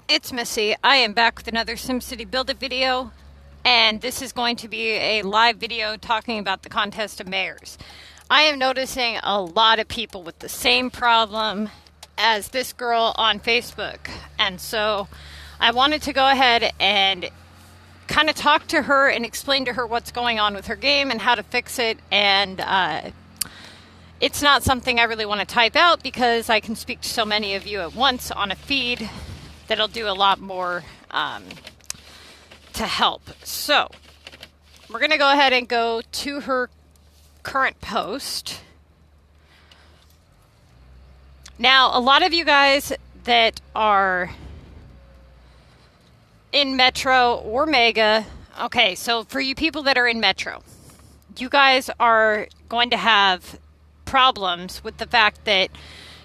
It's Missy. I am back with another SimCity Buildit video, and this is going to be a live video talking about the contest of mayors. I am noticing a lot of people with the same problem as this girl on Facebook, and so I wanted to go ahead and kind of talk to her and explain to her what's going on with her game and how to fix it. And it's not something I really want to type out because I can speak to so many of you at once on a feed that'll do a lot more to help. So we're going to go ahead and go to her current post. Now, a lot of you guys that are in Metro or Mega, okay, so for you people that are in Metro, you guys are going to have problems with the fact that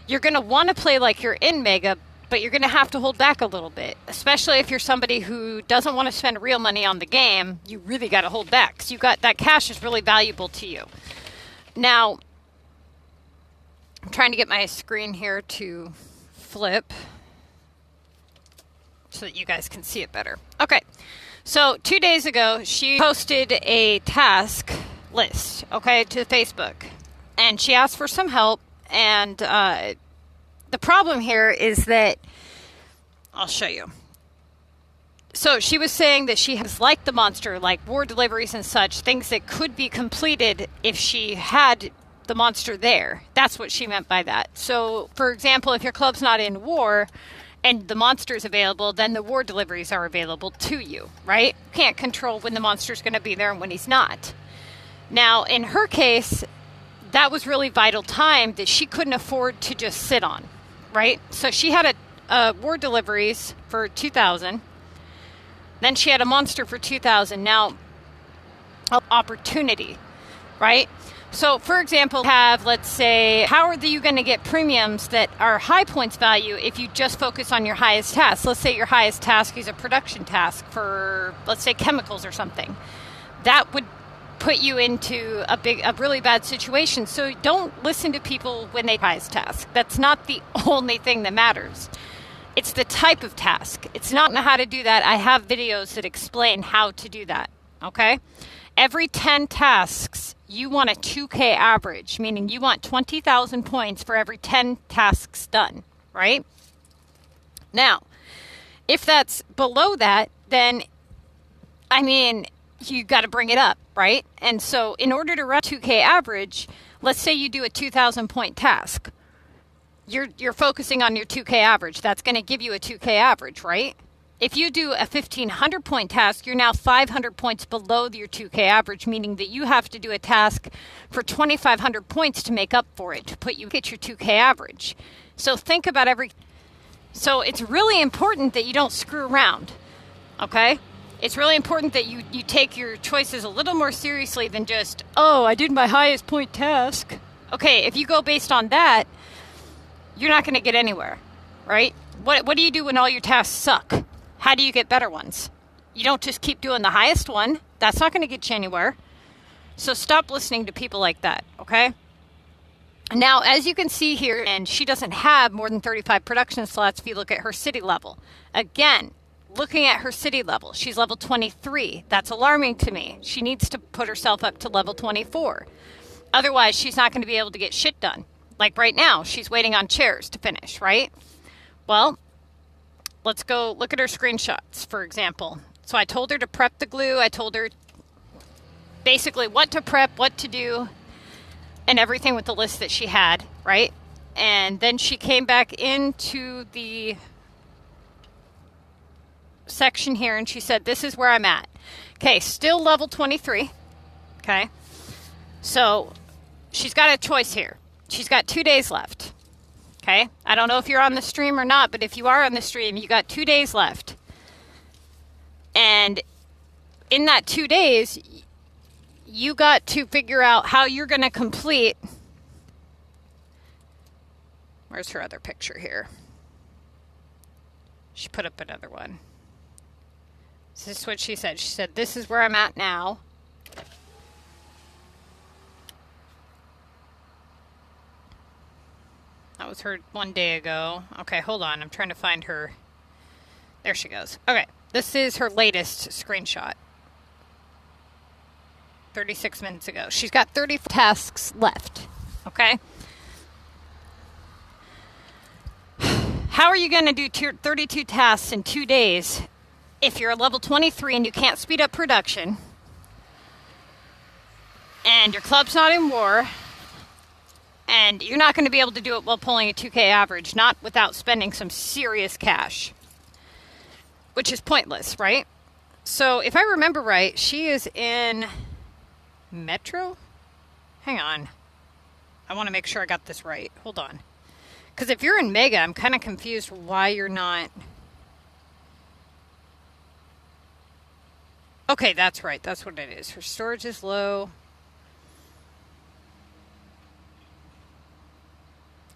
you're going to want to play like you're in Mega, but you're going to have to hold back a little bit, especially if you're somebody who doesn't want to spend real money on the game. You really got to hold back because you got that cash is really valuable to you. Now, I'm trying to get my screen here to flip so that you guys can see it better. Okay, so 2 days ago, she posted a task list, okay, to Facebook, and she asked for some help. And the problem here is that, I'll show you. So she was saying that she has liked the monster, like war deliveries and such, things that could be completed if she had the monster there. That's what she meant by that. So, for example, if your club's not in war and the monster's available, then the war deliveries are available to you, right? You can't control when the monster's going to be there and when he's not. Now, in her case, that was really vital time that she couldn't afford to just sit on, right? So she had a war deliveries for 2,000. Then she had a monster for 2,000. Now, opportunity, right? So, for example, let's say, how are you going to get premiums that are high points value if you just focus on your highest task? Let's say your highest task is a production task for, let's say, chemicals or something. That would put you into a really bad situation. So don't listen to people when they highest task. That's not the only thing that matters. It's the type of task. It's not how to do that. I have videos that explain how to do that. Okay? Every 10 tasks, you want a 2K average, meaning you want 20,000 points for every 10 tasks done, right? Now, if that's below that, then, I mean, you got to bring it up, right? And so in order to run 2K average, let's say you do a 2,000 point task. You're focusing on your 2K average. That's going to give you a 2K average, right? If you do a 1,500 point task, you're now 500 points below your 2K average, meaning that you have to do a task for 2,500 points to make up for it, to put you get your 2K average. So think about so it's really important that you don't screw around, okay? It's really important that you take your choices a little more seriously than just, oh, I did my highest point task. Okay, if you go based on that, you're not going to get anywhere, right? What do you do when all your tasks suck? How do you get better ones? You don't just keep doing the highest one. That's not going to get you anywhere. So stop listening to people like that, okay? Now, as you can see here, and she doesn't have more than 35 production slots if you look at her city level. Again, looking at her city level, she's level 23. That's alarming to me. She needs to put herself up to level 24. Otherwise, she's not going to be able to get shit done. Like right now, she's waiting on chairs to finish, right? Well, let's go look at her screenshots, for example. So I told her to prep the glue. I told her basically what to prep, what to do, and everything with the list that she had, right? And then she came back into the section here and she said, this is where I'm at. Okay, still level 23. Okay, so she's got a choice here. She's got 2 days left. Okay, I don't know if you're on the stream or not, but if you are on the stream, you got 2 days left. And in that 2 days, you got to figure out how you're going to complete. Where's her other picture here? She put up another one. This is what she said. She said, this is where I'm at now. That was her 1 day ago. Okay, hold on. I'm trying to find her There she goes. Okay, this is her latest screenshot. 36 minutes ago. She's got 30 tasks left. Okay? How are you going to do 32 tasks in 2 days if you're a level 23 and you can't speed up production, and your club's not in war, and you're not going to be able to do it while pulling a 2K average, not without spending some serious cash, which is pointless, right? So if I remember right, she is in Metro? Hang on. I want to make sure I got this right. Hold on. Because if you're in Mega, I'm kind of confused why you're not... Okay, that's right. That's what it is. Her storage is low.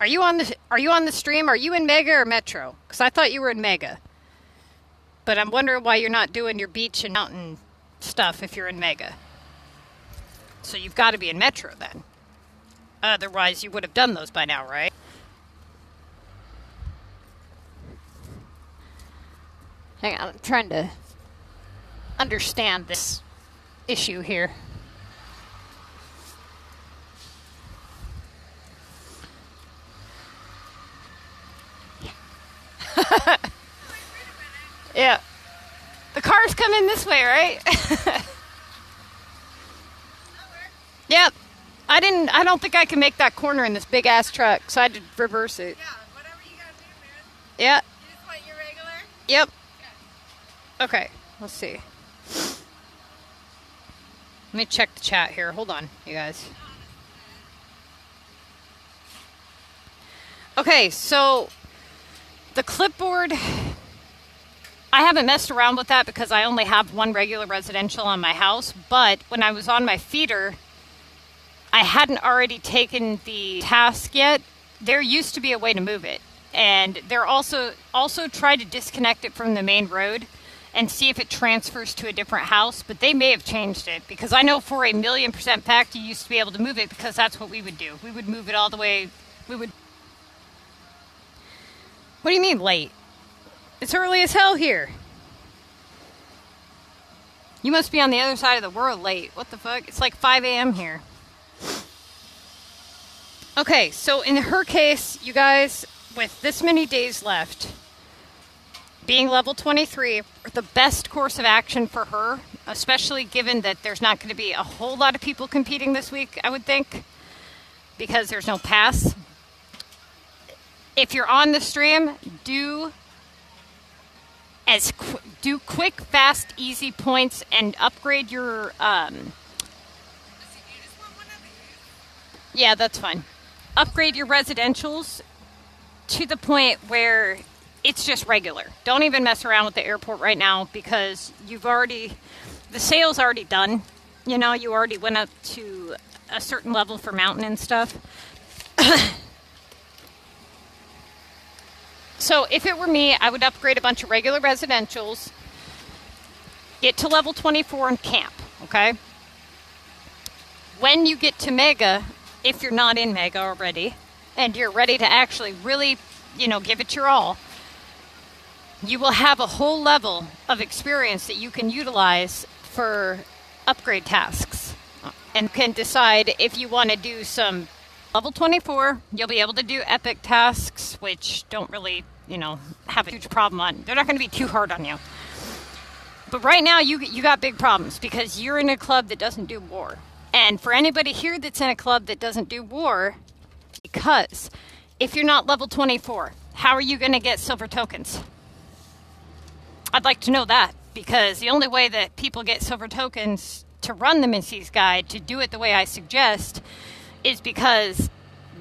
Are you on the stream? Are you in Mega or Metro? Because I thought you were in Mega. But I'm wondering why you're not doing your beach and mountain stuff if you're in Mega. So you've got to be in Metro then. Otherwise, you would have done those by now, right? Hang on, I'm trying to understand this issue here. Yeah. The cars come in this way, right? Yep. I don't think I can make that corner in this big ass truck, so I had to reverse it. Yeah, whatever you gotta do, man. Yeah. You just want your regular? Yep. Okay, let's see. Let me check the chat here. Hold on, you guys. Okay, so the clipboard, I haven't messed around with that because I only have one regular residential on my house, but when I was on my feeder, I hadn't already taken the task yet. There used to be a way to move it, and they're also try to disconnect it from the main road and see if it transfers to a different house, but they may have changed it, because I know for 1,000,000% fact you used to be able to move it, because that's what we would do. We would move it all the way. What do you mean late? It's early as hell here. You must be on the other side of the world late. What the fuck? It's like 5 a.m. here. Okay, so in her case, you guys, with this many days left, being level 23, the best course of action for her, especially given that there's not going to be a whole lot of people competing this week, I would think, because there's no pass. If you're on the stream, do quick, fast, easy points and upgrade your... Yeah, that's fine. Upgrade your residentials to the point where it's just regular. Don't even mess around with the airport right now, because the sale's already done. You know, you already went up to a certain level for mountain and stuff. So if it were me, I would upgrade a bunch of regular residentials, get to level 24 and camp, okay? When you get to Mega, if you're not in Mega already, and you're ready to actually really, give it your all, you will have a whole level of experience that you can utilize for upgrade tasks, and can decide if you want to do some level 24. You'll be able to do epic tasks, which don't really, have a huge problem on. They're not going to be too hard on you. But right now, you got big problems because you're in a club that doesn't do war. And for anybody here that's in a club that doesn't do war, because if you're not level 24, how are you going to get silver tokens? I'd like to know that, because the only way that people get silver tokens to run the Missy's Guide, to do it the way I suggest, is because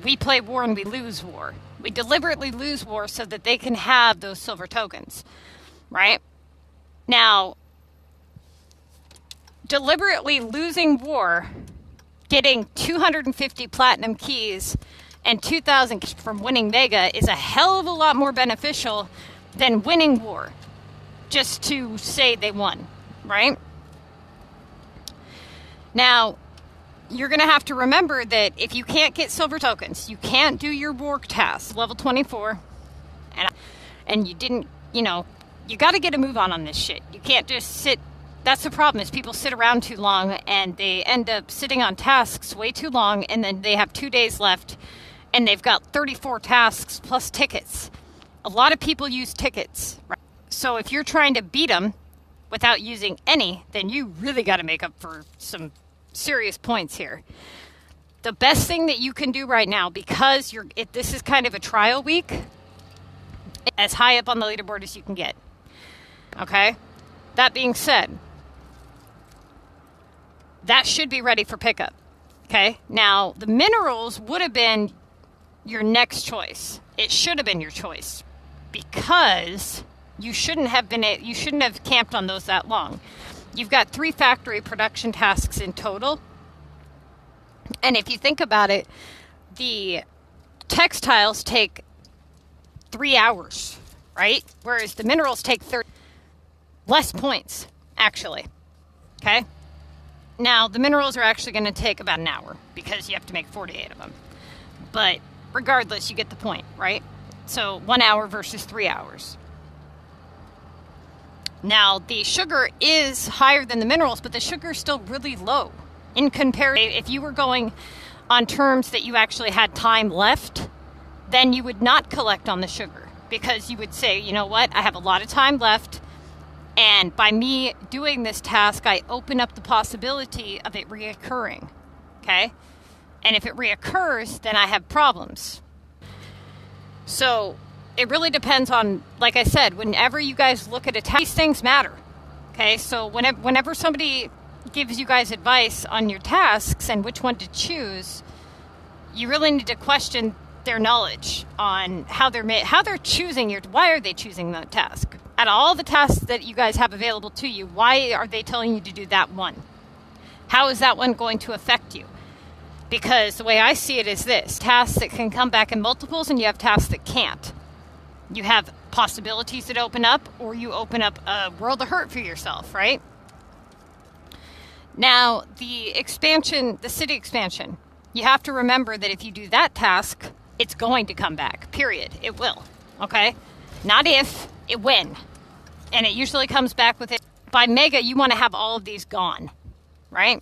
we play war and we lose war. We deliberately lose war so that they can have those silver tokens, right? Now, deliberately losing war, getting 250 platinum keys and 2,000 from winning Mega is a hell of a lot more beneficial than winning war just to say they won, right? Now, you're going to have to remember that if you can't get silver tokens, you can't do your war task, level 24, and you didn't, you got to get a move on this shit. You can't just sit. That's the problem, is people sit around too long and they end up sitting on tasks way too long, and then they have 2 days left and they've got 34 tasks plus tickets. A lot of people use tickets, right? So if you're trying to beat them without using any, then you really got to make up for some serious points here. The best thing that you can do right now, because this is kind of a trial week, as high up on the leaderboard as you can get. Okay? That being said, that should be ready for pickup. Okay? Now, the minerals would have been your next choice. It should have been your choice, because you shouldn't have camped on those that long. You've got 3 factory production tasks in total. And if you think about it, the textiles take 3 hours, right? Whereas the minerals take 30. Less points, actually. Okay? Now, the minerals are actually going to take about an hour because you have to make 48 of them. But regardless, you get the point, right? So 1 hour versus 3 hours. Now, the sugar is higher than the minerals, but the sugar is still really low. In comparison, if you were going on terms that you actually had time left, then you would not collect on the sugar, because you would say, you know what, I have a lot of time left, and by me doing this task, I open up the possibility of it reoccurring, okay? And if it reoccurs, then I have problems. So it really depends on, like I said, whenever you guys look at a task, these things matter, okay? So whenever somebody gives you guys advice on your tasks and which one to choose, you really need to question their knowledge on how they're choosing why are they choosing that task? Out of all the tasks that you guys have available to you, why are they telling you to do that one? How is that one going to affect you? Because the way I see it is this: tasks that can come back in multiples, and you have tasks that can't. You have possibilities that open up, or you open up a world of hurt for yourself, right? Now, the city expansion, you have to remember that if you do that task, it's going to come back, period. It will, okay? Not if, it when. And it usually comes back with it. By mega, you want to have all of these gone, right?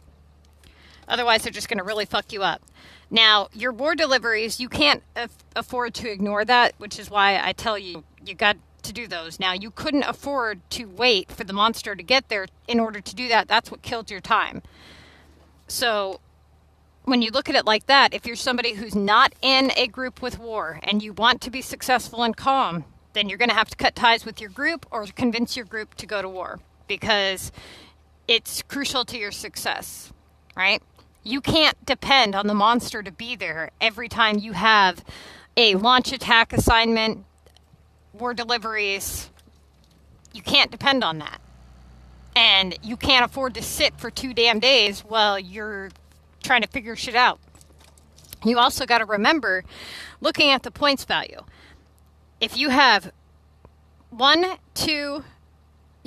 Otherwise, they're just going to really fuck you up. Now, your war deliveries, you can't afford to ignore that, which is why I tell you, you got to do those. Now, you couldn't afford to wait for the monster to get there in order to do that. That's what killed your time. So when you look at it like that, if you're somebody who's not in a group with war and you want to be successful in CoM, then you're going to have to cut ties with your group or convince your group to go to war, because it's crucial to your success, right? You can't depend on the monster to be there every time you have a launch attack assignment, war deliveries. You can't depend on that. And you can't afford to sit for 2 damn days while you're trying to figure shit out. You also got to remember, looking at the points value. If you have you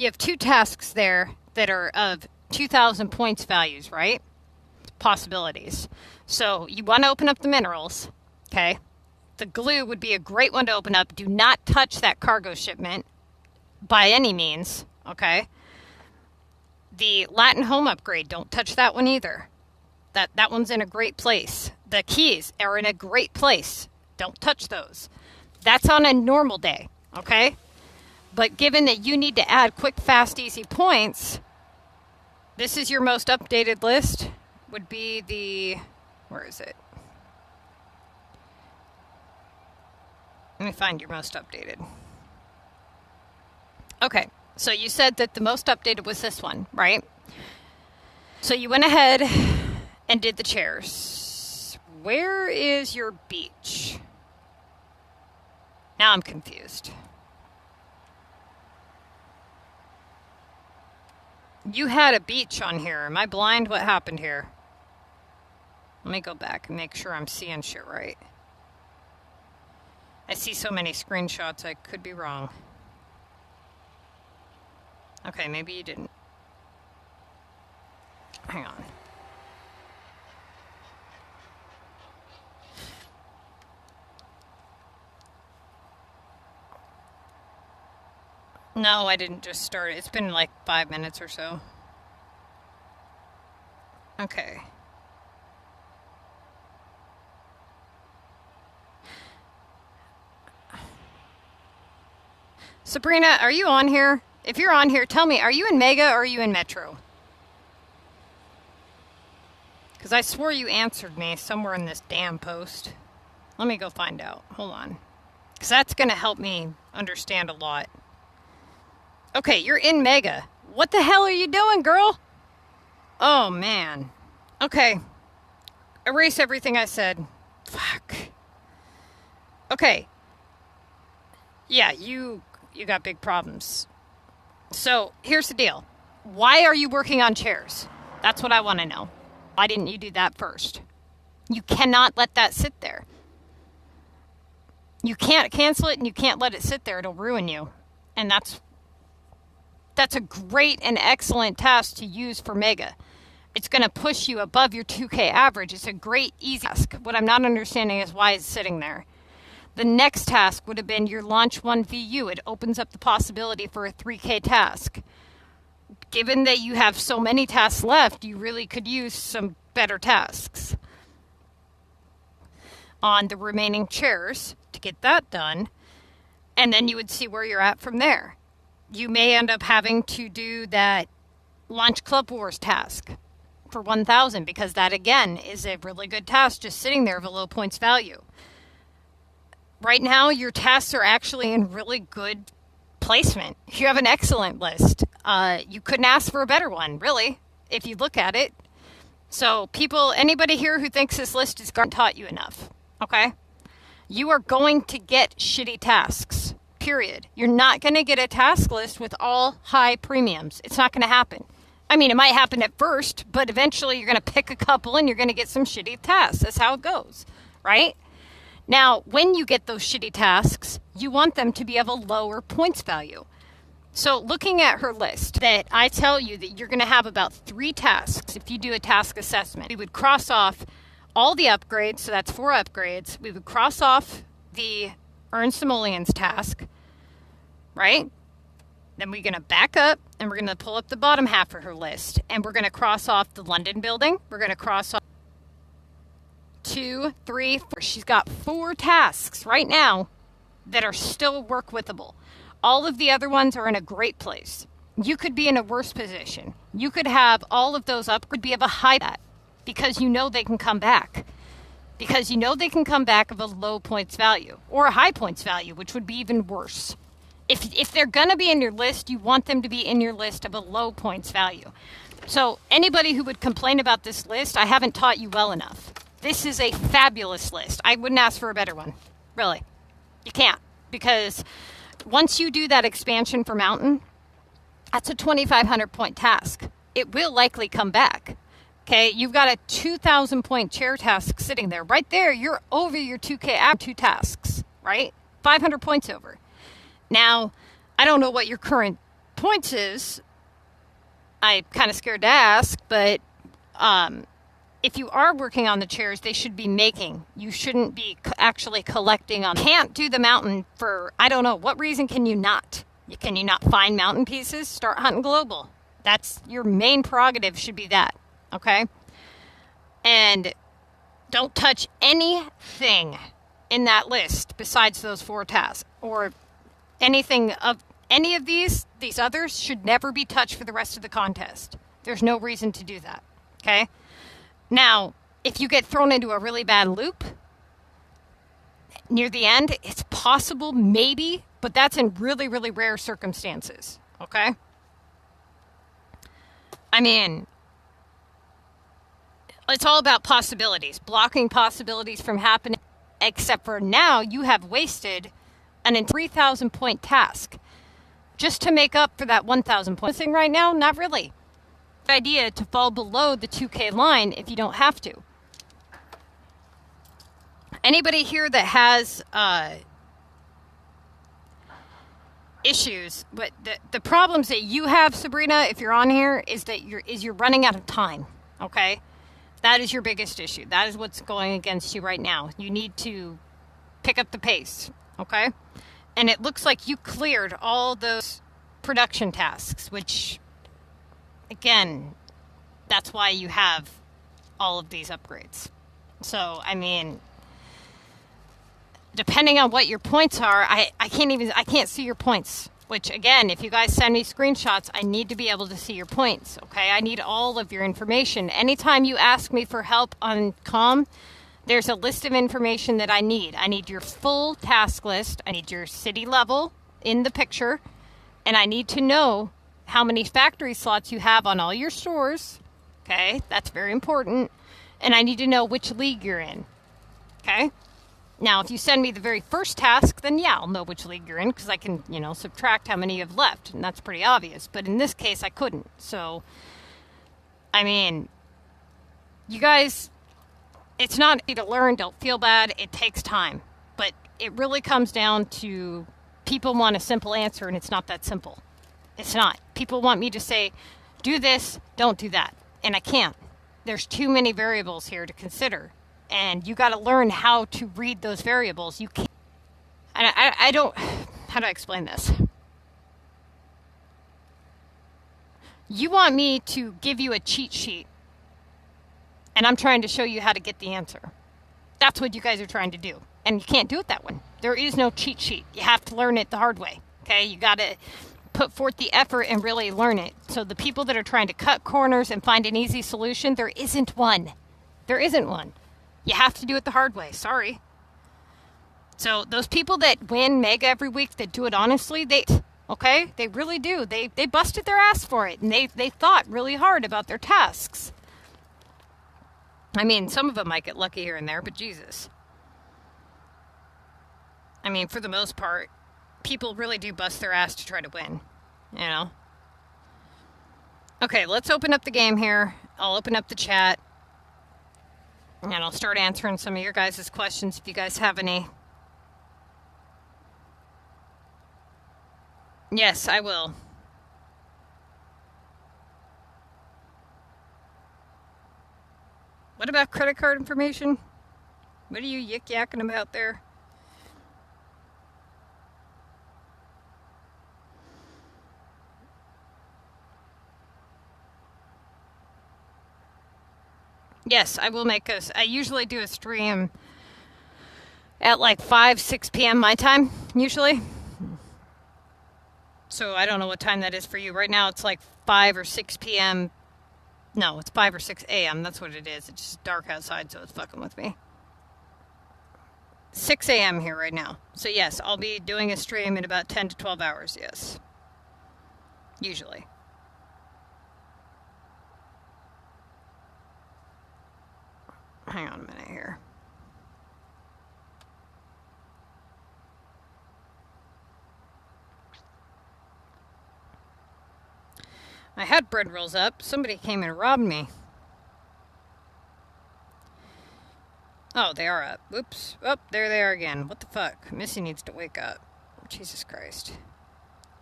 have 2 tasks there that are of 2,000 points values, right? Possibilities. So you want to open up the minerals, okay? The glue would be a great one to open up. Do not touch that cargo shipment by any means, okay? The Latin home upgrade, don't touch that one either. That one's in a great place. The keys are in a great place. Don't touch those. That's on a normal day, okay? But given that you need to add quick, fast, easy points, this is your most updated list. Would be the, where is it? Let me find your most updated. Okay, so you said that the most updated was this one, right? So you went ahead and did the chairs. Where is your beach? Now I'm confused. You had a beach on here. Am I blind? What happened here? Let me go back and make sure I'm seeing shit right. I see so many screenshots, I could be wrong. Okay, maybe you didn't. Hang on. No, I didn't just start. It's been like 5 minutes or so. Okay. Sabrina, are you on here? If you're on here, tell me, are you in Mega or are you in Metro? Because I swore you answered me somewhere in this damn post. Let me go find out. Hold on. Because that's going to help me understand a lot. Okay, you're in Mega. What the hell are you doing, girl? Oh, man. Okay. Erase everything I said. Fuck. Okay. Yeah, you got big problems. So, here's the deal. Why are you working on chairs? That's what I want to know. Why didn't you do that first? You cannot let that sit there. You can't cancel it and you can't let it sit there. It'll ruin you. And that's a great and excellent task to use for Mega. It's going to push you above your 2K average. It's a great, easy task. What I'm not understanding is why it's sitting there. The next task would have been your Launch 1 VU. It opens up the possibility for a 3K task. Given that you have so many tasks left, you really could use some better tasks on the remaining chairs to get that done. And then you would see where you're at from there. You may end up having to do that Launch Club Wars task for 1,000 because that, again, is a really good task just sitting there of a low points value. Right now, your tasks are actually in really good placement. You have an excellent list. You couldn't ask for a better one, really, if you look at it. So anybody here who thinks this list is not taught you enough, okay? You are going to get shitty tasks, period. You're not going to get a task list with all high premiums. It's not going to happen. I mean, it might happen at first, but eventually you're going to pick a couple and you're going to get some shitty tasks. That's how it goes, right? Now, when you get those shitty tasks, you want them to be of a lower points value. So looking at her list, that I tell you that you're going to have about 3 tasks if you do a task assessment. We would cross off all the upgrades, so that's 4 upgrades. We would cross off the Earn Simoleons task, right? Then we're going to back up, and we're going to pull up the bottom half of her list, and we're going to cross off the London building. We're going to cross off 2, 3, 4. She's got 4 tasks right now that are still work withable. All of the other ones are in a great place. You could be in a worse position. You could have all of those upgrades be of a high bet because you know they can come back. Because you know they can come back of a low points value or a high points value, which would be even worse. If they're going to be in your list, you want them to be in your list of a low points value. So anybody who would complain about this list, I haven't taught you well enough. This is a fabulous list. I wouldn't ask for a better one. Really. You can't. Because once you do that expansion for Mountain, that's a 2,500 point task. It will likely come back. Okay, you've got a 2,000 point chair task sitting there. Right there, you're over your 2K after 2 tasks, right? 500 points over. Now, I don't know what your current points is. I'm kind of scared to ask, but if you are working on the chairs, they should be making. You shouldn't be actually collecting on. Can't do the Mountain for, I don't know, what reason can you not? Can you not find Mountain pieces? Start hunting global. That's your main prerogative should be that, okay? And don't touch anything in that list besides those 4 tasks or anything of any of these others should never be touched for the rest of the contest. There's no reason to do that, okay? Now, if you get thrown into a really bad loop near the end, it's possible, maybe, but that's in really, really rare circumstances, okay? I mean, it's all about possibilities, blocking possibilities from happening, except for now you have wasted an 3,000 point task just to make up for that 1,000 point thing right now. Not really. Good idea to fall below the 2K line if you don't have to. Anybody here that has issues, but the problems that you have, Sabrina, if you're on here, is that you're running out of time. Okay, that is your biggest issue. That is what's going against you right now. You need to pick up the pace. Okay. And it looks like you cleared all those production tasks, which, again, that's why you have all of these upgrades. So, I mean, depending on what your points are, I can't see your points. Which, again, if you guys send me screenshots, I need to be able to see your points, okay? I need all of your information. Anytime you ask me for help on CoM, there's a list of information that I need. I need your full task list. I need your city level in the picture. And I need to know how many factory slots you have on all your stores, okay? That's very important. And I need to know which league you're in, okay? Now, if you send me the very first task, then yeah, I'll know which league you're in because I can, subtract how many you have left, and that's pretty obvious. But in this case, I couldn't. So, I mean, you guys, it's not easy to learn. Don't feel bad. It takes time. But it really comes down to people want a simple answer, and it's not that simple. It's not. People want me to say, do this, don't do that. And I can't. There's too many variables here to consider. And you got to learn how to read those variables. You can't. I don't. How do I explain this? You want me to give you a cheat sheet, and I'm trying to show you how to get the answer. That's what you guys are trying to do, and you can't do it that way. There is no cheat sheet. You have to learn it the hard way. Okay, you got to put forth the effort and really learn it. So the people that are trying to cut corners and find an easy solution, there isn't one. There isn't one. You have to do it the hard way. Sorry. So those people that win Mega every week, that do it honestly, they really do. They busted their ass for it, and they thought really hard about their tasks. I mean, some of them might get lucky here and there, but Jesus. I mean, for the most part, people really do bust their ass to try to win, Okay, let's open up the game here. I'll open up the chat. And I'll start answering some of your guys' questions if you guys have any. Yes, I will. What about credit card information? What are you yik-yakking about there? Yes, I will make I usually do a stream at like 5, 6 p.m. my time, usually. So I don't know what time that is for you. Right now it's like 5 or 6 p.m. No, it's 5 or 6 a.m. That's what it is. It's just dark outside, so it's fucking with me. 6 a.m. here right now. So yes, I'll be doing a stream in about 10 to 12 hours, yes. Usually. Hang on a minute here. I had bread rolls up. Somebody came and robbed me. Oh, they are up. Whoops. Oh, there they are again. What the fuck? Missy needs to wake up. Jesus Christ.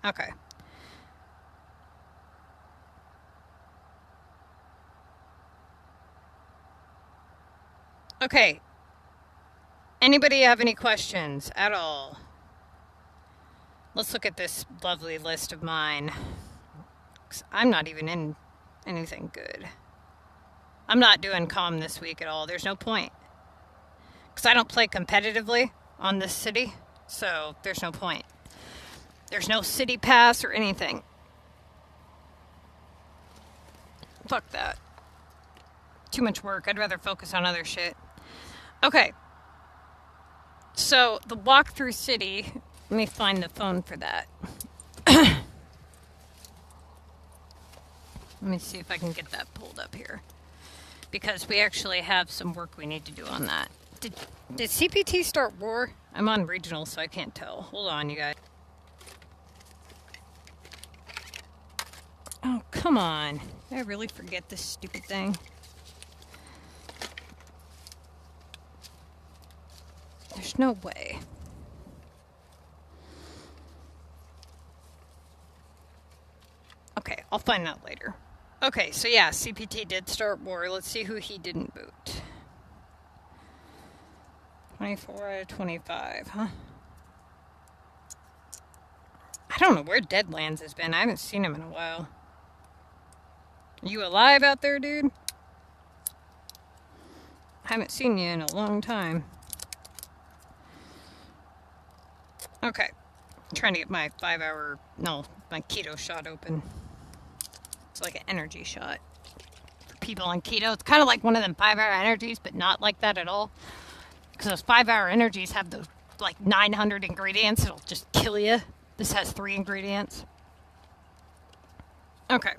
Okay. Okay. Anybody have any questions at all? Let's look at this lovely list of mine. 'Cause I'm not even in anything good. I'm not doing CoM this week at all. There's no point. Because I don't play competitively on this city. So there's no point. There's no city pass or anything. Fuck that. Too much work. I'd rather focus on other shit. Okay. So the walkthrough city. Let me find the phone for that. Let me see if I can get that pulled up here. Because we actually have some work we need to do on that. Did CPT start war? I'm on regional, so I can't tell. Hold on, you guys. Oh, come on. Did I really forget this stupid thing? There's no way. Okay, I'll find out later. Okay, so yeah, CPT did start war. Let's see who he didn't boot. 24 out of 25, huh? I don't know where Deadlands has been. I haven't seen him in a while. Are you alive out there, dude? I haven't seen you in a long time. Okay. I'm trying to get my my keto shot open. It's like an energy shot. For people on keto, it's kind of like one of them 5-hour energies, but not like that at all. Because those 5-hour energies have those like 900 ingredients. It'll just kill you. This has 3 ingredients. Okay.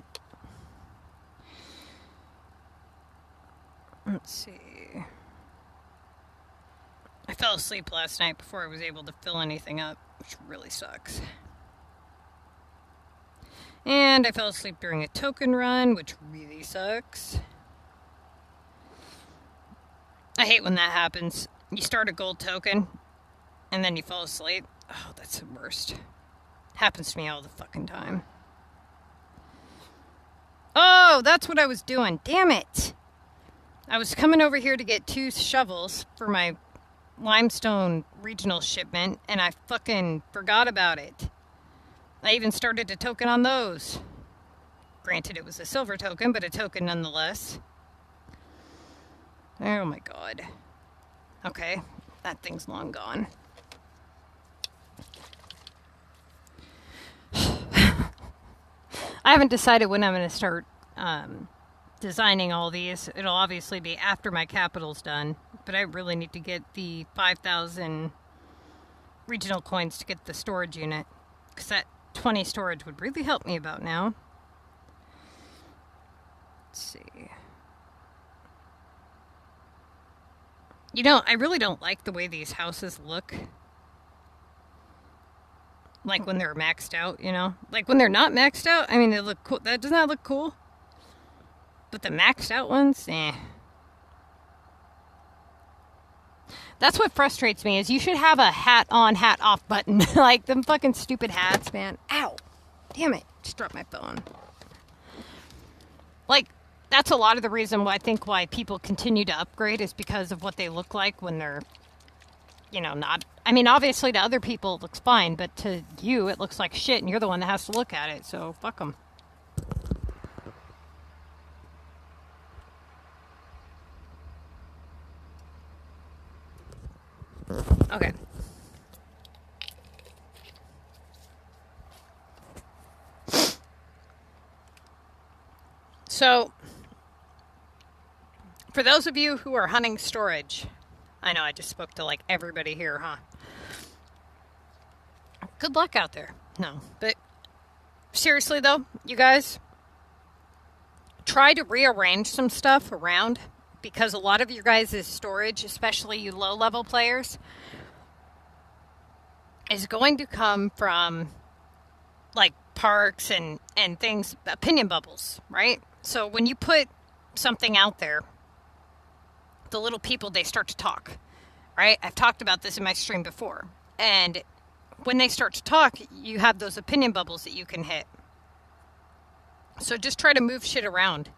Let's see. I fell asleep last night before I was able to fill anything up, which really sucks. And I fell asleep during a token run, which really sucks. I hate when that happens. You start a gold token, and then you fall asleep. Oh, that's the worst. Happens to me all the fucking time. Oh, that's what I was doing. Damn it. I was coming over here to get 2 shovels for my limestone regional shipment, and I fucking forgot about it. I even started a token on those. Granted, it was a silver token, but a token nonetheless. Oh my god. Okay, that thing's long gone. I haven't decided when I'm going to start designing all these. It'll obviously be after my capital's done, but I really need to get the 5,000 regional coins to get the storage unit, because that 20 storage would really help me about now. Let's see. You know, I really don't like the way these houses look. Like when they're maxed out, you know? Like when they're not maxed out, I mean, they look cool. That does not look cool. But the maxed out ones, eh. That's what frustrates me, is you should have a hat on, hat off button. Like them fucking stupid hats, man. Ow. Damn it. Just dropped my phone. Like, that's a lot of the reason why I think why people continue to upgrade is because of what they look like when they're, you know, not. I mean, obviously to other people it looks fine, but to you it looks like shit, and you're the one that has to look at it, so fuck them. Okay. So, for those of you who are hunting storage, I know I just spoke to like everybody here, huh? Good luck out there. No, but seriously though, you guys, try to rearrange some stuff around, because a lot of your guys' storage, especially you low-level players, is going to come from like parks and things, opinion bubbles, right? So when you put something out there, the little people, they start to talk, right? I've talked about this in my stream before. And when they start to talk, you have those opinion bubbles that you can hit. So just try to move shit around.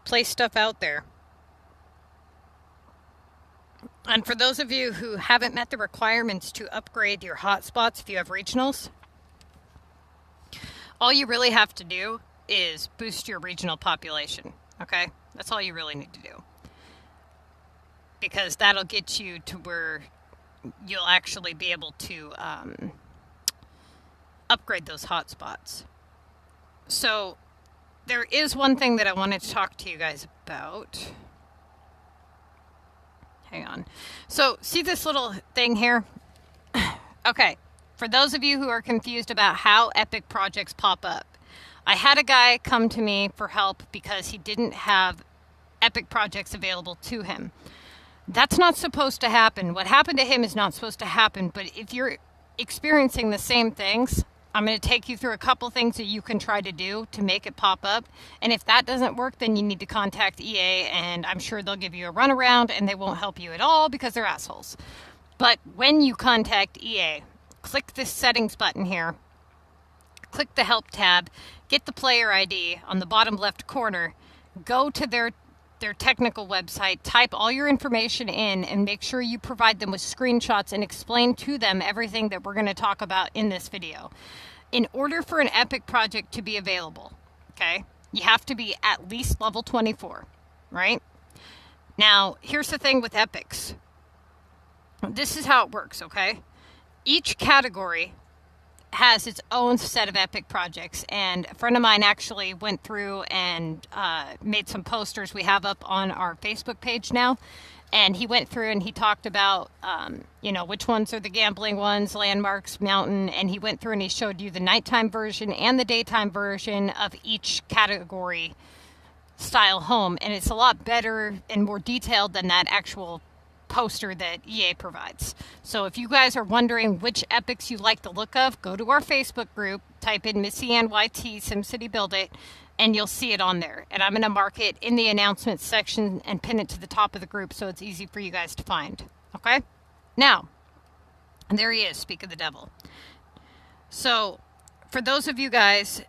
Place stuff out there. And for those of you who haven't met the requirements to upgrade your hotspots if you have regionals, all you really have to do is boost your regional population, okay? That's all you really need to do. Because that'll get you to where you'll actually be able to upgrade those hotspots. So there is one thing that I wanted to talk to you guys about. Hang on. So see this little thing here? Okay. For those of you who are confused about how epic projects pop up, I had a guy come to me for help because he didn't have epic projects available to him. That's not supposed to happen. What happened to him is not supposed to happen, but if you're experiencing the same things, I'm going to take you through a couple things that you can try to do to make it pop up. And if that doesn't work, then you need to contact EA, and I'm sure they'll give you a runaround, and they won't help you at all because they're assholes. But when you contact EA, click this settings button here, click the help tab, get the player ID on the bottom left corner, go to their technical website, type all your information in, and make sure you provide them with screenshots and explain to them everything that we're going to talk about in this video. in order for an epic project to be available, okay, you have to be at least level 24, right? Now, here's the thing with epics. This is how it works, okay? Each category has its own set of epic projects, and a friend of mine actually went through and made some posters we have up on our Facebook page now. And he went through and he talked about, which ones are the gambling ones, landmarks, mountain. And he went through and he showed you the nighttime version and the daytime version of each category style home. And it's a lot better and more detailed than that actual poster that EA provides. So if you guys are wondering which epics you like the look of, go to our Facebook group, type in MissyAnne SimCity Buildit, and you'll see it on there. And I'm going to mark it in the announcements section and pin it to the top of the group so it's easy for you guys to find. Okay? Now, and there he is, speak of the devil. So, for those of you guys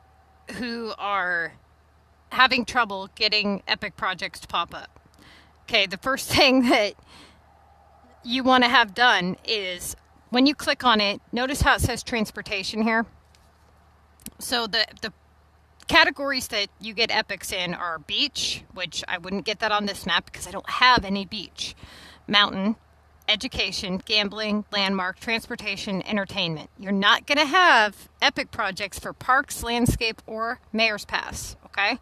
who are having trouble getting epic projects to pop up, okay, the first thing that you want to have done is when you click on it, notice how it says transportation here. So the categories that you get epics in are beach, which I wouldn't get that on this map because I don't have any beach, mountain, education, gambling, landmark, transportation, entertainment. You're not going to have epic projects for parks, landscape, or mayor's pass, okay?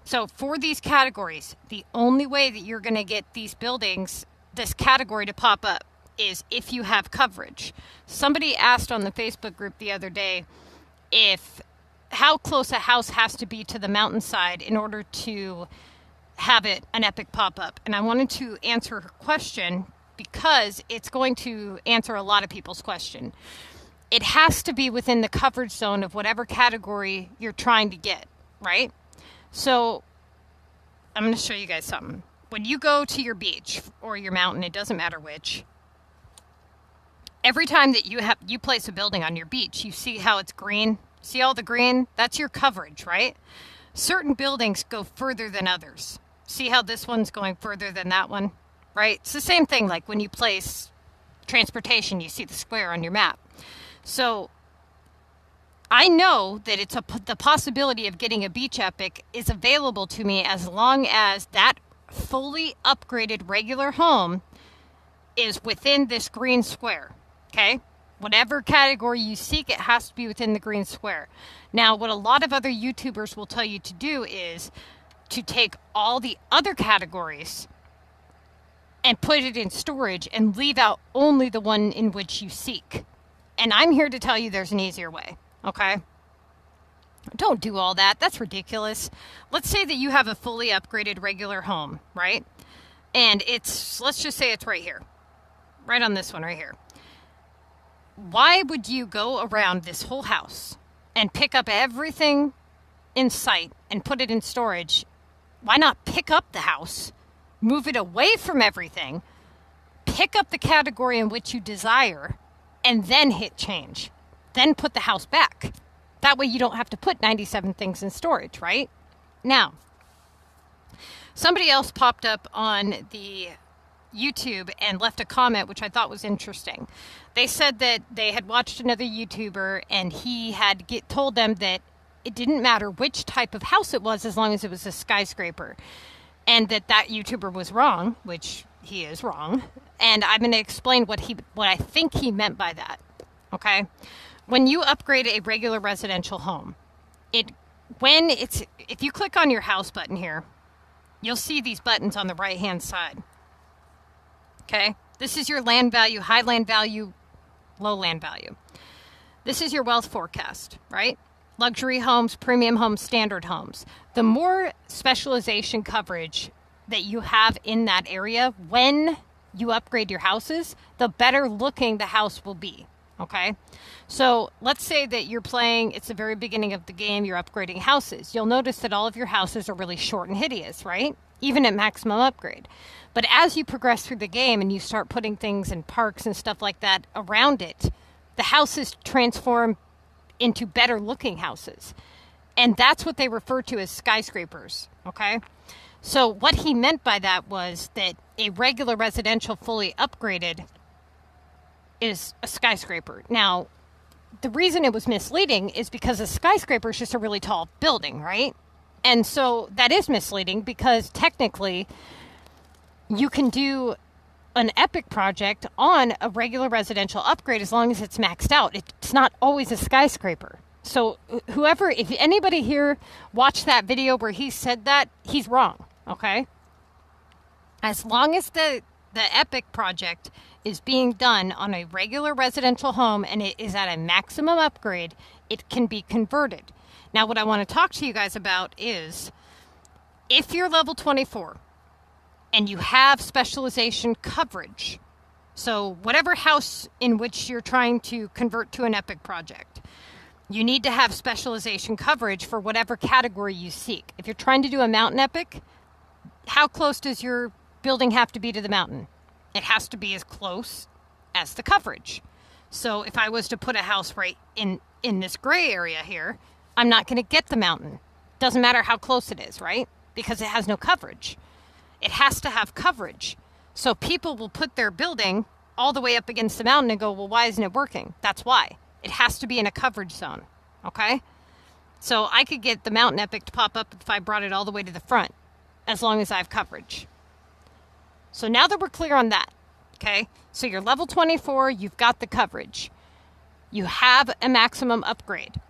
So for these categories, the only way that you're going to get these buildings, this category to pop up is if you have coverage. Somebody asked on the Facebook group the other day how close a house has to be to the mountainside in order to have it an epic pop-up. And I wanted to answer her question because it's going to answer a lot of people's question. It has to be within the coverage zone of whatever category you're trying to get, right? So I'm going to show you guys something. When you go to your beach or your mountain, it doesn't matter which, every time that you place a building on your beach, you see how it's green. See all the green? That's your coverage, right? Certain buildings go further than others. See how this one's going further than that one, right? It's the same thing like when you place transportation, you see the square on your map. So I know that the possibility of getting a beach epic is available to me as long as that fully upgraded regular home is within this green square, okay? Whatever category you seek, it has to be within the green square. Now, what a lot of other YouTubers will tell you to do is to take all the other categories and put it in storage and leave out only the one in which you seek. And I'm here to tell you there's an easier way, okay? Don't do all that. That's ridiculous. Let's say that you have a fully upgraded regular home, right? And let's just say it's right here. Right on this one right here. Why would you go around this whole house and pick up everything in sight and put it in storage? Why not pick up the house, move it away from everything, pick up the category in which you desire, and then hit change? Then put the house back. That way you don't have to put 97 things in storage, right? Now, somebody else popped up on the YouTube and left a comment which I thought was interesting. They said that they had watched another YouTuber and he had told them that it didn't matter which type of house it was as long as it was a skyscraper, and that YouTuber was wrong, which he is wrong. And I'm going to explain what I think he meant by that. Okay, when you upgrade a regular residential home, if you click on your house button here, you'll see these buttons on the right hand side. Okay, this is your land value, high land value, low land value. This is your wealth forecast, right? Luxury homes, premium homes, standard homes. The more specialization coverage that you have in that area when you upgrade your houses, the better looking the house will be, okay? So let's say that you're playing, it's the very beginning of the game, you're upgrading houses. You'll notice that all of your houses are really short and hideous, right? Even at maximum upgrade. But as you progress through the game and you start putting things in parks and stuff like that around it, the houses transform into better looking houses. And that's what they refer to as skyscrapers, okay? So what he meant by that was that a regular residential fully upgraded is a skyscraper. Now, the reason it was misleading is because a skyscraper is just a really tall building, right? And so that is misleading because technically you can do an epic project on a regular residential upgrade as long as it's maxed out. It's not always a skyscraper. So whoever, if anybody here watched that video where he said that, he's wrong, okay? As long as the epic project is being done on a regular residential home and it is at a maximum upgrade, it can be converted. Now, what I want to talk to you guys about is if you're level 24 and you have specialization coverage, so whatever house in which you're trying to convert to an epic project, you need to have specialization coverage for whatever category you seek. If you're trying to do a mountain epic, how close does your building have to be to the mountain? It has to be as close as the coverage. So if I was to put a house right in this gray area here, I'm not going to get the mountain. Doesn't matter how close it is, right? Because it has no coverage. It has to have coverage. So people will put their building all the way up against the mountain and go, well, why isn't it working? That's why. It has to be in a coverage zone, okay? So I could get the mountain epic to pop up if I brought it all the way to the front, as long as I have coverage. So now that we're clear on that, okay? So you're level 24, you've got the coverage. You have a maximum upgrade.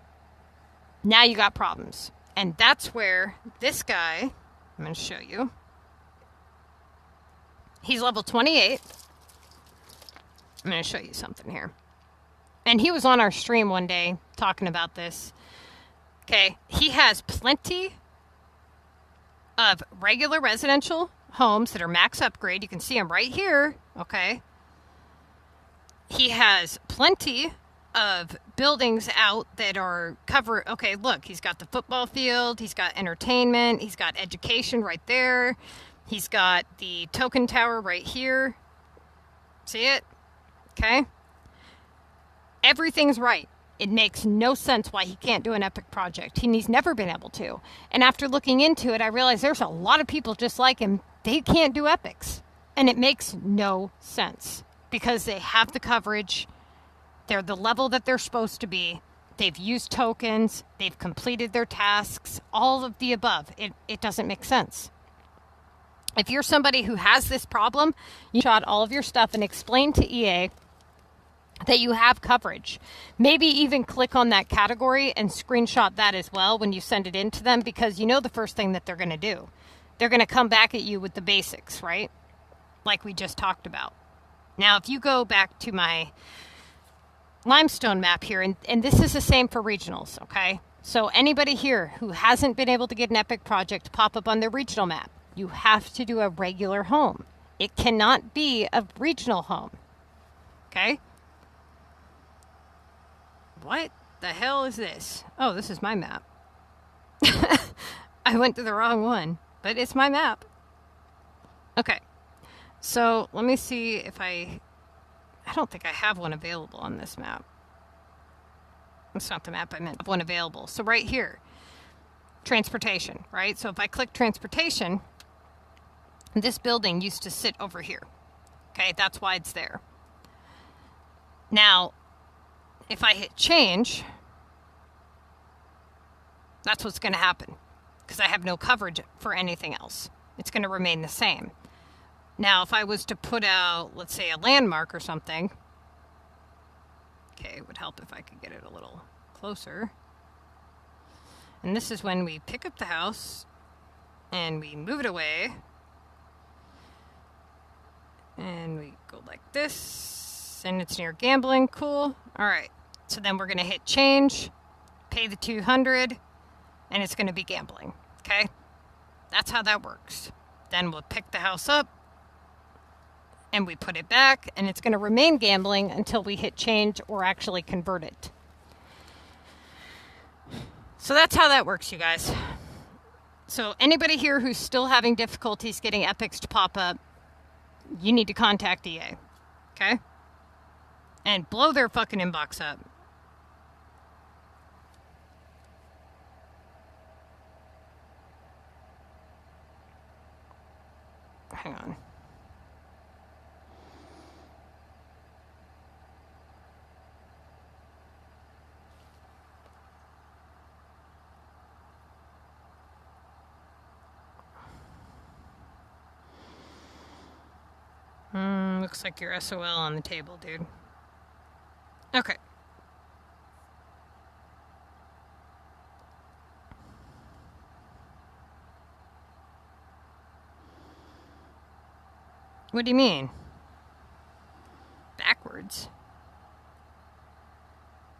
Now you got problems. And that's where this guy, I'm going to show you. He's level 28. I'm going to show you something here. And he was on our stream one day talking about this. Okay, he has plenty of regular residential homes that are max upgrade. You can see them right here, okay? He has plenty of buildings out that are covered. Okay, look, he's got the football field, he's got entertainment, he's got education right there. He's got the token tower right here. See it? Okay. Everything's right. It makes no sense why he can't do an epic project. He's never been able to. And after looking into it, I realized there's a lot of people just like him. They can't do epics. And it makes no sense because they have the coverage. They're the level that they're supposed to be. They've used tokens. They've completed their tasks. All of the above. It doesn't make sense. If you're somebody who has this problem, you shot all of your stuff and explain to EA that you have coverage. Maybe even click on that category and screenshot that as well when you send it in to them, because you know the first thing that they're going to do. They're going to come back at you with the basics, right? Like we just talked about. Now, if you go back to my limestone map here, and this is the same for regionals, okay? So anybody here who hasn't been able to get an epic project pop up on their regional map, you have to do a regular home. It cannot be a regional home. Okay? What the hell is this? Oh, this is my map. I went to the wrong one, but it's my map. Okay. So let me see if I don't think I have one available on this map. That's not the map I meant. I have one available. So right here, transportation, right? So if I click transportation, this building used to sit over here. Okay, that's why it's there. Now, if I hit change, that's what's going to happen because I have no coverage for anything else. It's going to remain the same. Now, if I was to put out, let's say, a landmark or something, okay, it would help if I could get it a little closer. And this is when we pick up the house and we move it away. And we go like this, and it's near gambling. Cool. All right. So then we're going to hit change, pay the $200, and it's going to be gambling. Okay? That's how that works. Then we'll pick the house up, and we put it back, and it's going to remain gambling until we hit change or actually convert it. So that's how that works, you guys. So anybody here who's still having difficulties getting epics to pop up, you need to contact EA, okay? And blow their fucking inbox up. Hang on. Looks like your SOL on the table, dude. Okay. What do you mean? Backwards?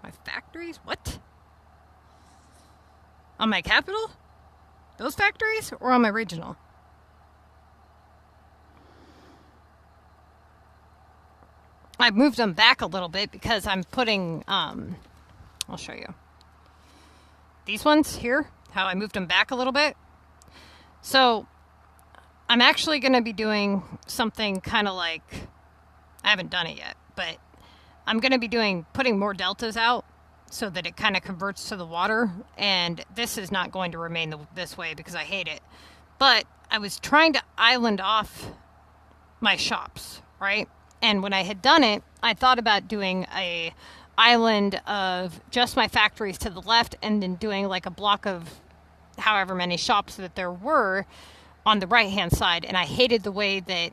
My factories? What? On my capital? Those factories? Or on my regional? I've moved them back a little bit because I'm putting, I'll show you. These ones here, how I moved them back a little bit. So, I'm actually going to be doing something kind of like, I haven't done it yet, but I'm going to be putting more deltas out so that it kind of converts to the water. And this is not going to remain this way because I hate it. But I was trying to island off my shops, right? And when I had done it, I thought about doing a island of just my factories to the left and then doing like a block of however many shops that there were on the right-hand side. And I hated the way that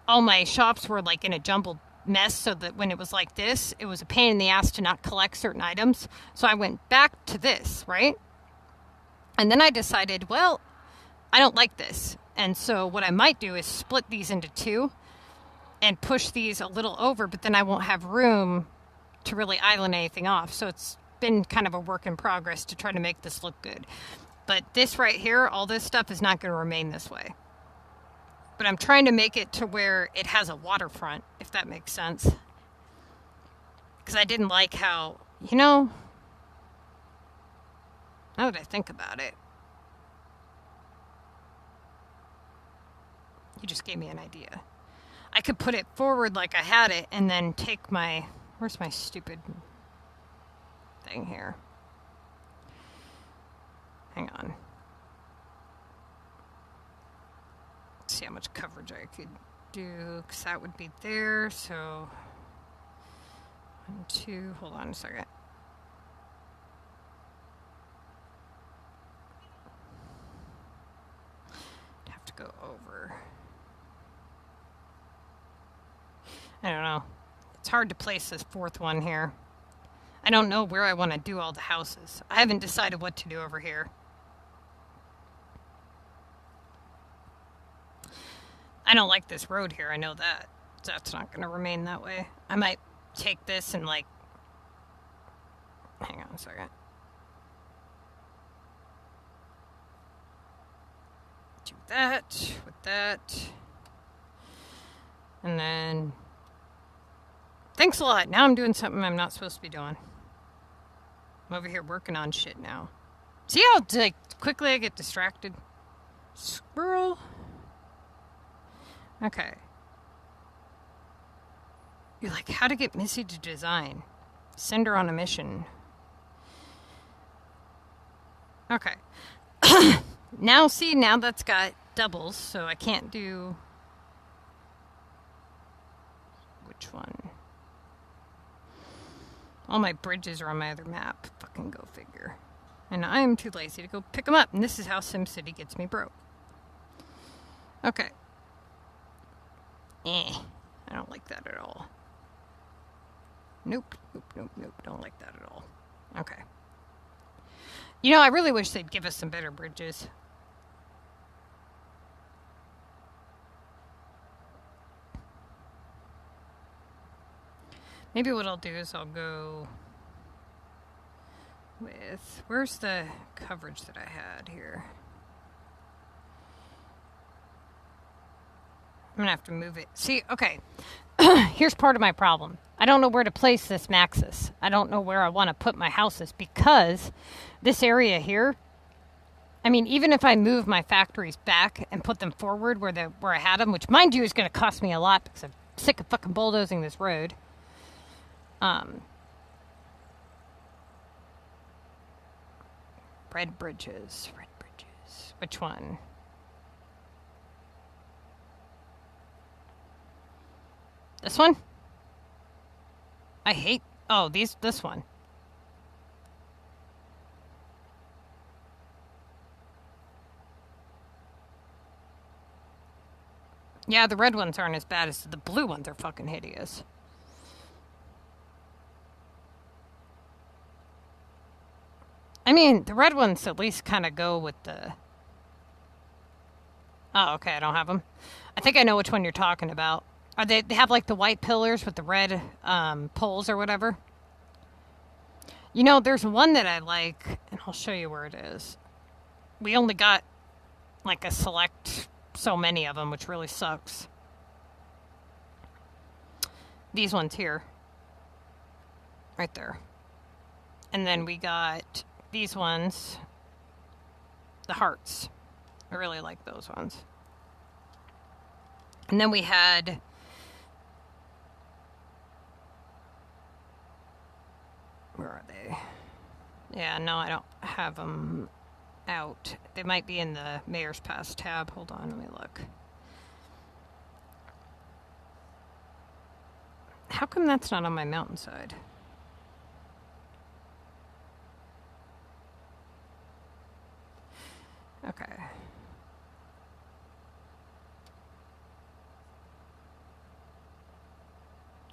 all my shops were like in a jumbled mess, so that when it was like this, it was a pain in the ass to not collect certain items. So I went back to this, right? And then I decided, well, I don't like this. And so what I might do is split these into two and push these a little over, but then I won't have room to really island anything off. So it's been kind of a work in progress to try to make this look good. But this right here, all this stuff is not going to remain this way. But I'm trying to make it to where it has a waterfront, if that makes sense. Because I didn't like how, now that I think about it, you just gave me an idea. I could put it forward like I had it and then take where's my stupid thing here? Hang on. Let's see how much coverage I could do, because that would be there. So 1, 2, hold on a second. I'd have to go over. I don't know. It's hard to place this fourth one here. I don't know where I want to do all the houses. I haven't decided what to do over here. I don't like this road here, I know that. That's not going to remain that way. I might take this and hang on a second. Do that with that. And then, thanks a lot. Now I'm doing something I'm not supposed to be doing. I'm over here working on shit now. See how quickly I get distracted? Squirrel. Okay. You're like, how to get Missy to design. Send her on a mission. Okay. Now that's got doubles, so I can't do... Which one? All my bridges are on my other map. Fucking go figure. And I am too lazy to go pick them up. And this is how SimCity gets me broke. Okay. I don't like that at all. Nope. Don't like that at all. Okay. I really wish they'd give us some better bridges. Maybe what I'll do is I'll go with... Where's the coverage that I had here? I'm going to have to move it. See, okay. Here's part of my problem. I don't know where to place this Maxis. I don't know where I want to put my houses because this area here, I mean, even if I move my factories back and put them forward where I had them, which mind you is going to cost me a lot because I'm sick of fucking bulldozing this road. Red bridges. Which one? This one? I hate... Oh, this one. Yeah, the red ones aren't as bad as the blue ones are fucking hideous. I mean, the red ones at least kind of go with the... Oh, okay, I don't have them. I think I know which one you're talking about. Are they have like the white pillars with the red poles or whatever? You know, there's one that I like, and I'll show you where it is. We only got like a select so many of them, which really sucks. These ones here. Right there. And then we got these ones. The hearts. I really like those ones. And then we had... Where are they? Yeah, no, I don't have them out. They might be in the Mayor's Pass tab. Hold on, let me look. How come that's not on my mountainside? Okay.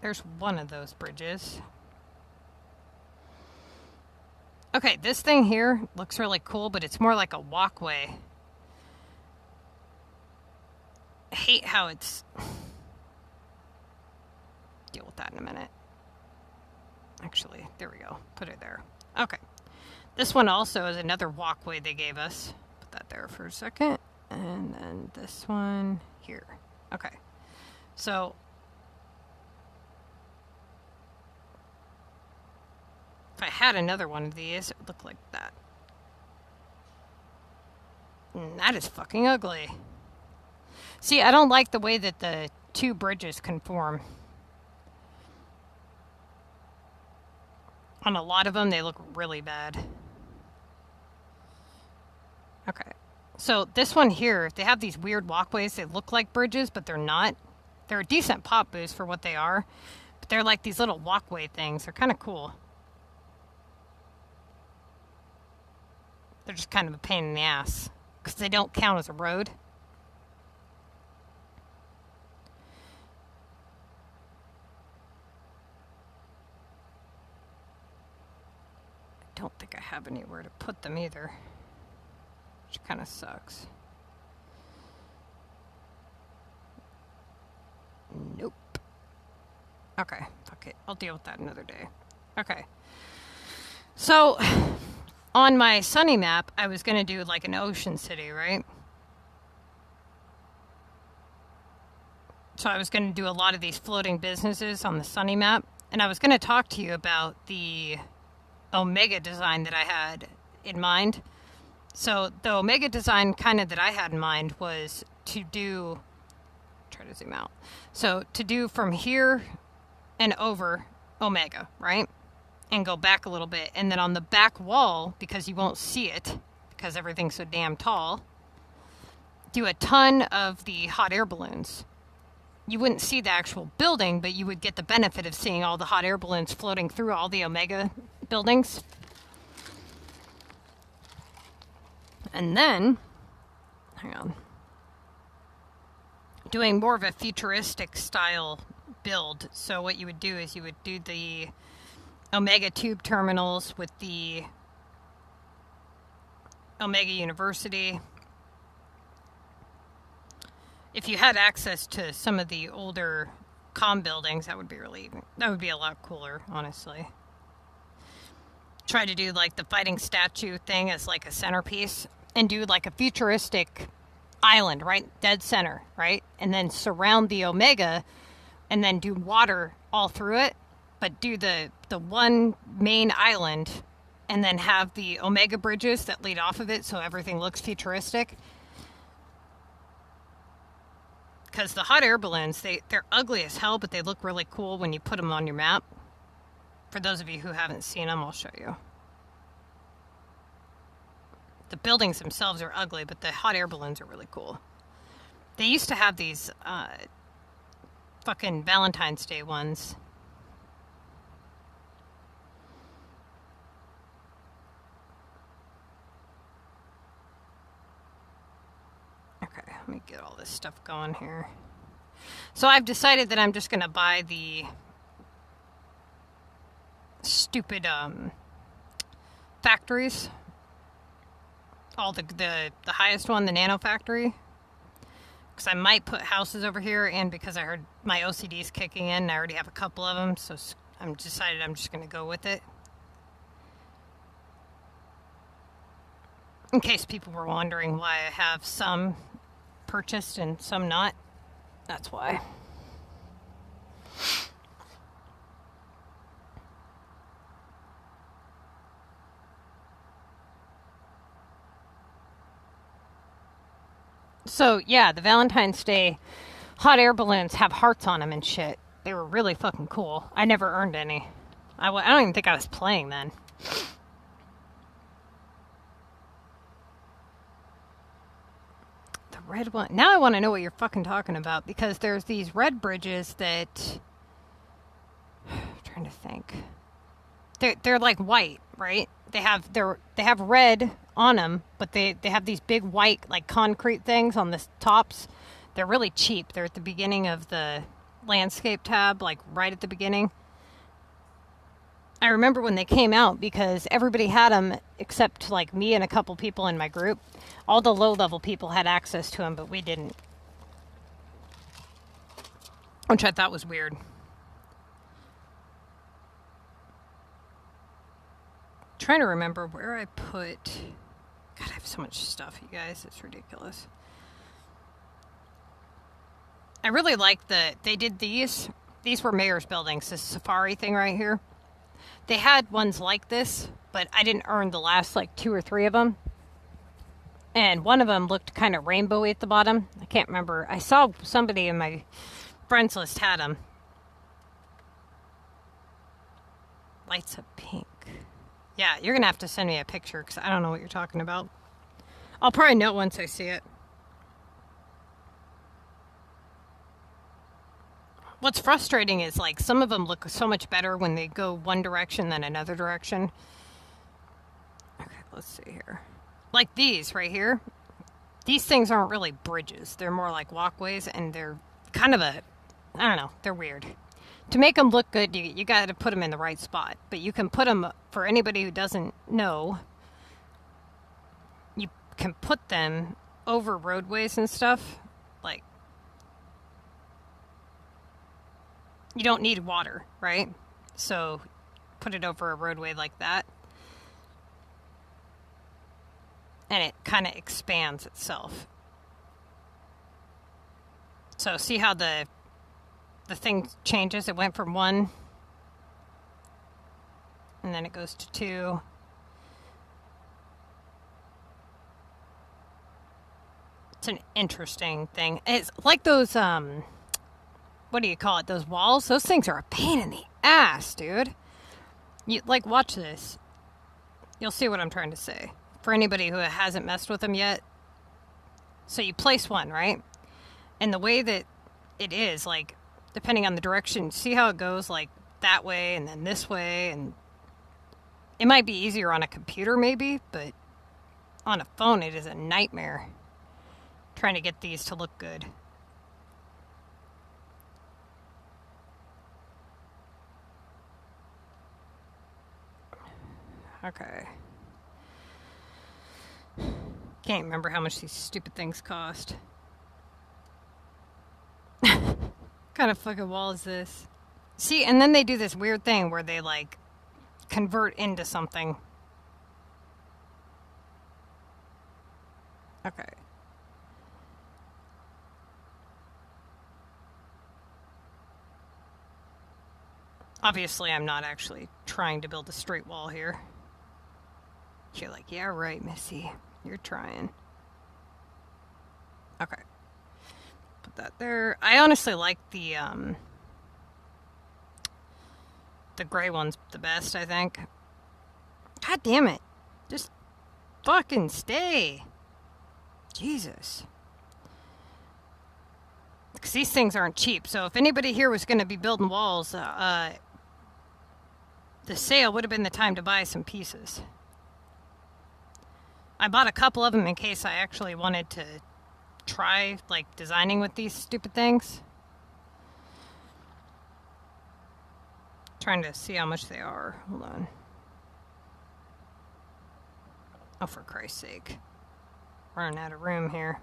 There's one of those bridges. Okay, this thing here looks really cool, but it's more like a walkway. I hate how it's... Deal with that in a minute. Actually, there we go. Put it there. Okay. This one also is another walkway they gave us. Put that there for a second. And then this one here. Okay. So... if I had another one of these, it would look like that. And that is fucking ugly. See, I don't like the way that the two bridges conform. On a lot of them, they look really bad. Okay. So this one here, they have these weird walkways. They look like bridges, but they're not. They're a decent pop boost for what they are. But they're like these little walkway things. They're kind of cool. They're just kind of a pain in the ass because they don't count as a road. I don't think I have anywhere to put them either, which kind of sucks. Nope. Okay, fuck it. I'll deal with that another day. Okay. So... on my sunny map, I was going to do like an ocean city, right? So I was going to do a lot of these floating businesses on the sunny map. And I was going to talk to you about the Omega design that I had in mind. So the Omega design kind of that I had in mind was to do... try to zoom out. So to do from here and over Omega, right? And go back a little bit, and then on the back wall, because you won't see it because everything's so damn tall, do a ton of the hot air balloons. You wouldn't see the actual building, but you would get the benefit of seeing all the hot air balloons floating through all the Omega buildings. And then, hang on, doing more of a futuristic style build. So what you would do is you would do the Omega tube terminals with the Omega University. If you had access to some of the older CoM buildings, that would be a lot cooler, honestly. Try to do like the fighting statue thing as like a centerpiece and do like a futuristic island, right? Dead center, right? And then surround the Omega and then do water all through it. But do the one main island and then have the Omega bridges that lead off of it so everything looks futuristic. Because the hot air balloons, they're ugly as hell, but they look really cool when you put them on your map. For those of you who haven't seen them, I'll show you. The buildings themselves are ugly, but the hot air balloons are really cool. They used to have these fucking Valentine's Day ones. Okay, let me get all this stuff going here. So I've decided that I'm just going to buy the stupid factories. All the highest one, the Nano Factory. Because I might put houses over here, and because I heard my OCD's kicking in, and I already have a couple of them, so I'm decided I'm just going to go with it. In case people were wondering why I have some purchased and some not, that's why. So, yeah, the Valentine's Day hot air balloons have hearts on them and shit. They were really fucking cool. I never earned any. I don't even think I was playing then. The red one. Now I want to know what you're fucking talking about, because there's these red bridges that... I'm trying to think. They're like white, right? They have red on them, but they have these big white like concrete things on the tops. They're really cheap. They're at the beginning of the landscape tab, like right at the beginning. I remember when they came out because everybody had them except like me and a couple people in my group. All the low-level people had access to them, but we didn't. Which I thought was weird. Trying to remember where I put... God, I have so much stuff, you guys. It's ridiculous. I really like they did these. These were mayor's buildings, this safari thing right here. They had ones like this, but I didn't earn the last like 2 or 3 of them. And one of them looked kind of rainbowy at the bottom. I can't remember. I saw somebody in my friends list had them. Lights up pink. Yeah, you're going to have to send me a picture because I don't know what you're talking about. I'll probably know once I see it. What's frustrating is, like, some of them look so much better when they go one direction than another direction. Okay, let's see here. Like these right here. These things aren't really bridges. They're more like walkways, and they're kind of I don't know, they're weird. To make them look good, you got to put them in the right spot. But you can put them, for anybody who doesn't know, you can put them over roadways and stuff. Like, you don't need water, right? So, put it over a roadway like that. And it kind of expands itself. So, see how the thing changes? It went from 1, and then it goes to 2. It's an interesting thing. It's like those, what do you call it? Those walls? Those things are a pain in the ass, dude. You, like, watch this. You'll see what I'm trying to say. For anybody who hasn't messed with them yet. So you place one, right? And the way that it is, like, depending on the direction, see how it goes, like, that way and then this way, and it might be easier on a computer maybe, but on a phone it is a nightmare trying to get these to look good. Okay. Can't remember how much these stupid things cost. Kind of fucking wall is this? See, and then they do this weird thing where they, like, convert into something. Okay. Obviously, I'm not actually trying to build a straight wall here. You're like, yeah, right, Missy. You're trying. Okay. Put that there. I honestly like the gray ones the best, I think. God damn it. Just fucking stay. Jesus. Because these things aren't cheap. So if anybody here was going to be building walls, the sale would have been the time to buy some pieces. I bought a couple of them in case I actually wanted to try, like, designing with these stupid things. Trying to see how much they are. Hold on. Oh, for Christ's sake. Running out of room here.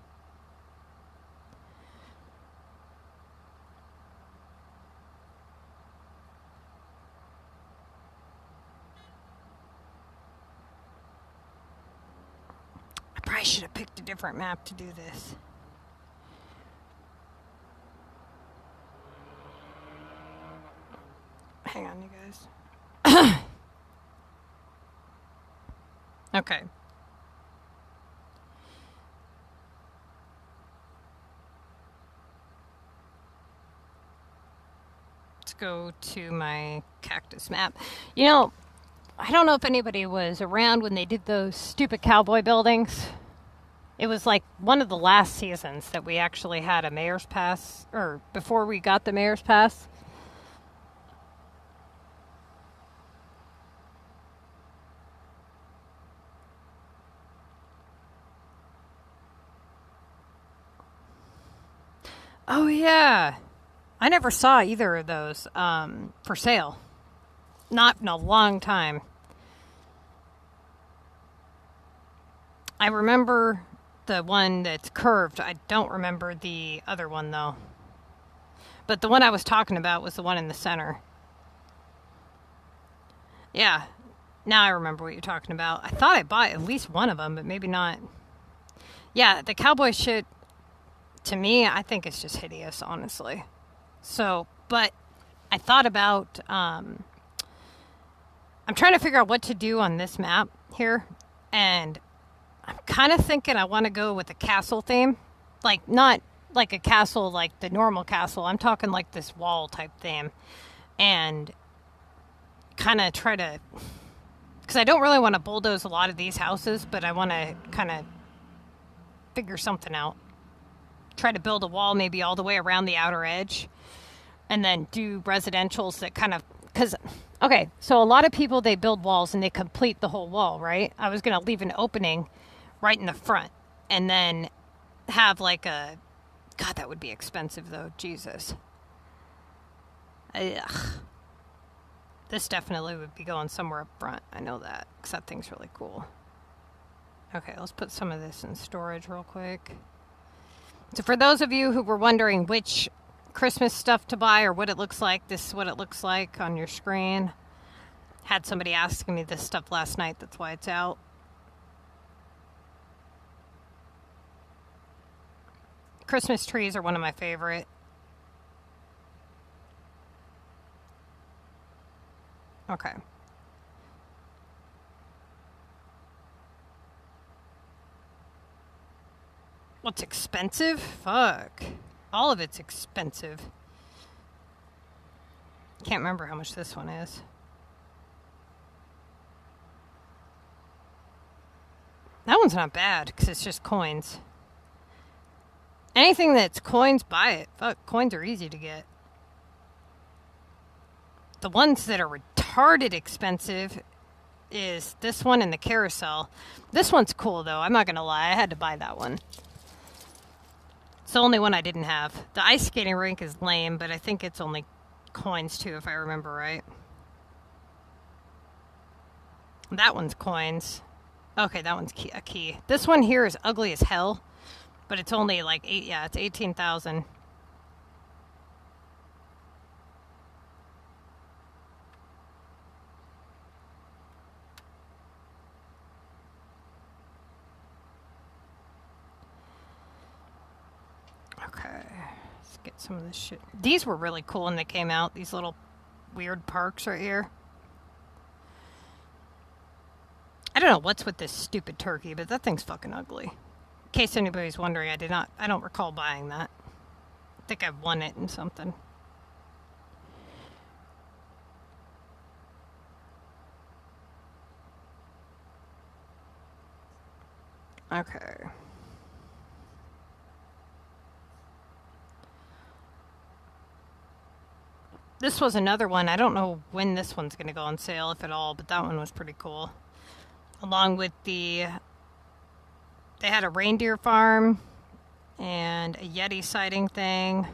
I probably should have picked a different map to do this. Hang on, you guys. Okay. Let's go to my cactus map. You know, I don't know if anybody was around when they did those stupid cowboy buildings. It was like one of the last seasons that we actually had a mayor's pass, or before we got the mayor's pass. Oh, yeah. I never saw either of those for sale. Not in a long time. I remember the one that's curved. I don't remember the other one, though. But the one I was talking about was the one in the center. Yeah. Now I remember what you're talking about. I thought I bought at least one of them, but maybe not. Yeah, the cowboy shit... To me, I think it's just hideous, honestly. So, but I thought about, I'm trying to figure out what to do on this map here. And I'm kind of thinking I want to go with a castle theme. Like, not like a castle like the normal castle. I'm talking like this wall type theme. And kind of try to, because I don't really want to bulldoze a lot of these houses, but I want to kind of figure something out. Try to build a wall maybe all the way around the outer edge and then do residentials that kind of, because, okay, so a lot of people, they build walls and they complete the whole wall, right? I was going to leave an opening right in the front and then have like a, God, that would be expensive though, Jesus. Ugh. This definitely would be going somewhere up front. I know that because that thing's really cool. Okay, let's put some of this in storage real quick. So for those of you who were wondering which Christmas stuff to buy or what it looks like, this is what it looks like on your screen. Had somebody asking me this stuff last night. That's why it's out. Christmas trees are one of my favorite. Okay. What's expensive? Fuck. All of it's expensive. Can't remember how much this one is. That one's not bad because it's just coins. Anything that's coins, buy it. Fuck, coins are easy to get. The ones that are retarded expensive is this one and the carousel. This one's cool though, I'm not gonna lie. I had to buy that one. It's the only one I didn't have. The ice skating rink is lame, but I think it's only coins too, if I remember right. That one's coins. Okay, that one's a key. This one here is ugly as hell, but it's only like it's 18,000. Okay, let's get some of this shit. These were really cool when they came out, these little weird parks right here. I don't know what's with this stupid turkey, but that thing's fucking ugly. In case anybody's wondering, I don't recall buying that. I think I won it in something. Okay. This was another one. I don't know when this one's going to go on sale, if at all, but that one was pretty cool. Along with they had a reindeer farm and a Yeti sighting thing.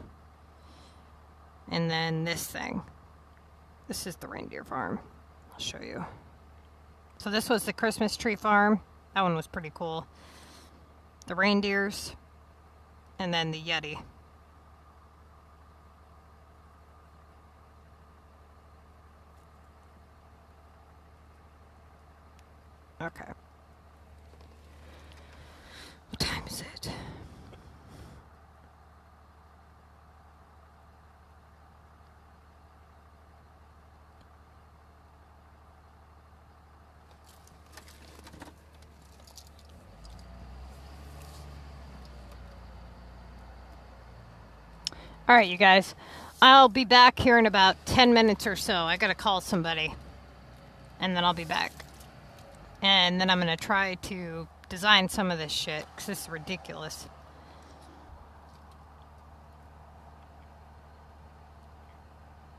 And then this thing. This is the reindeer farm. I'll show you. So this was the Christmas tree farm. That one was pretty cool. The reindeers, and then the Yeti. Okay. What time is it? All right, you guys. I'll be back here in about 10 minutes or so. I gotta call somebody, and then I'll be back. And then I'm going to try to design some of this shit, because this is ridiculous.